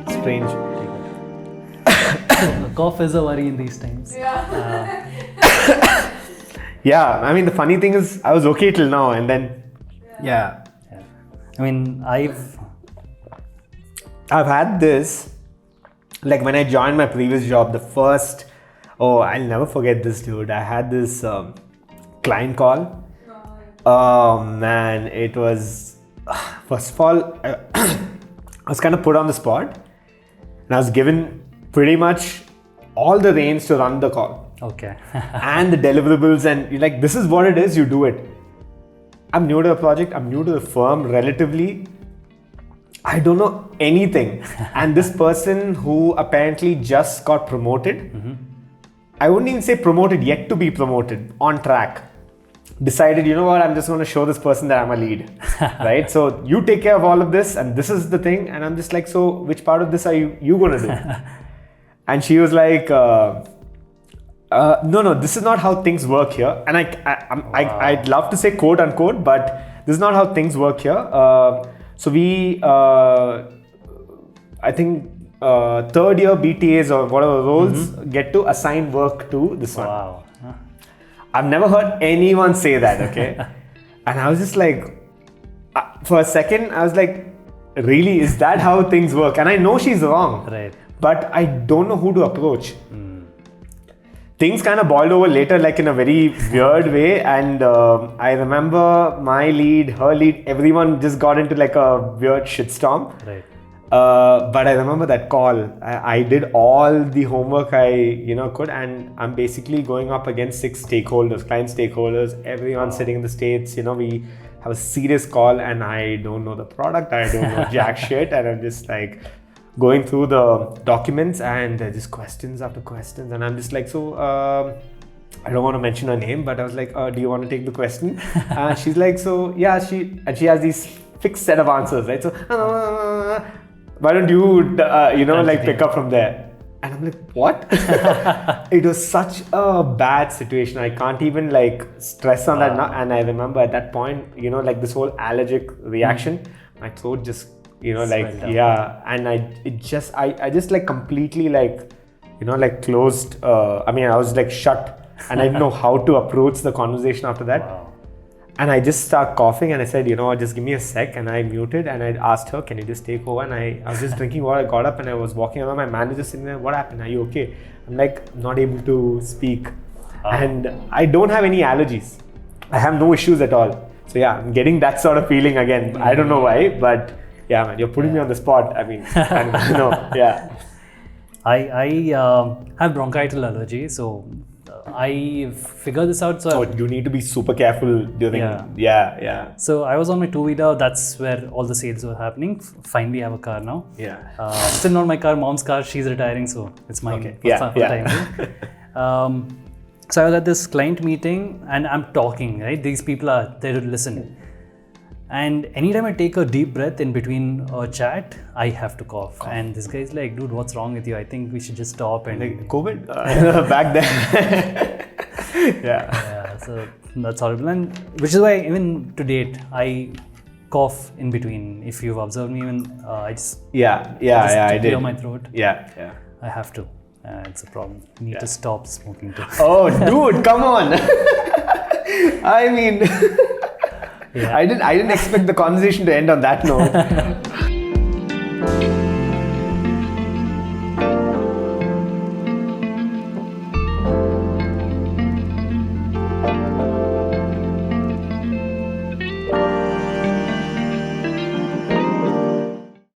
Strange. A cough is a worry in these times. Yeah, I mean, the funny thing is, I was okay till now, and then, yeah. I mean, I've had this, like when I joined my previous job, I'll never forget this, dude. I had this client call. Oh man, it was, first of all, I was kind of put on the spot, and I was given pretty much all the reins to run the call. Okay. And the deliverables, and you're like, this is what it is, you do it. I'm new to the project, I'm new to the firm relatively. I don't know anything. And this person who apparently just got promoted, I wouldn't even say promoted, yet to be promoted, on track, decided, you know what, I'm just going to show this person that I'm a lead. Right? So you take care of all of this, and this is the thing. And I'm just like, so which part of this are you going to do? And she was like, no, this is not how things work here. And I'd love to say quote unquote, but this is not how things work here. So we, I think, third year BTAs or whatever roles get to assign work to this one. Wow. I've never heard anyone say that, okay? And I was just like, for a second, I was like, really, is that how things work? And I know she's wrong, Right. but I don't know who to approach. Things kind of boiled over later, like in a very weird way. And I remember my lead, her lead, everyone just got into like a weird shitstorm. Right. But I remember that call. I did all the homework I could, and I'm basically going up against 6 stakeholders, client stakeholders, everyone sitting in the States. We have a serious call, and I don't know the product, I don't know jack shit, and I'm just like going through the documents, and just questions after questions, and I'm just like, so I don't want to mention her name, but I was like, do you want to take the question? She's like, so yeah, she has these fixed set of answers, right? So why don't you pick up from there? And I'm like, what? It was such a bad situation. I can't even like stress on that now. And I remember at that point, like this whole allergic reaction, my throat just and I just like completely closed. I was like shut, and I didn't know how to approach the conversation after that. Wow. And I just started coughing, and I said, just give me a sec. And I muted, and I asked her, can you just take over? And I was just drinking water. I got up and I was walking around. My manager sitting there, what happened? Are you okay? I'm like, not able to speak. And I don't have any allergies. I have no issues at all. So yeah, I'm getting that sort of feeling again. I don't know why, but yeah, man, you're putting me on the spot. I mean, yeah. I have bronchial allergy, so I figured this out. So you need to be super careful during. Yeah. So I was on my two-wheeler. That's where all the sales were happening. Finally, I have a car now. Yeah. Still not my car. Mom's car. She's retiring, so it's mine. Okay. Time. So I was at this client meeting, and I'm talking. Right, these people are there to listen. And anytime I take a deep breath in between a chat, I have to cough. And this guy's like, dude, what's wrong with you? I think we should just stop. And like COVID back then. Yeah, so that's horrible. And which is why even to date, I cough in between. If you've observed me, even I just I did. Clear my throat. Yeah. I have to. It's a problem. I need to stop smoking too. Oh, dude, come on. I mean. Yeah. I didn't expect the conversation to end on that note.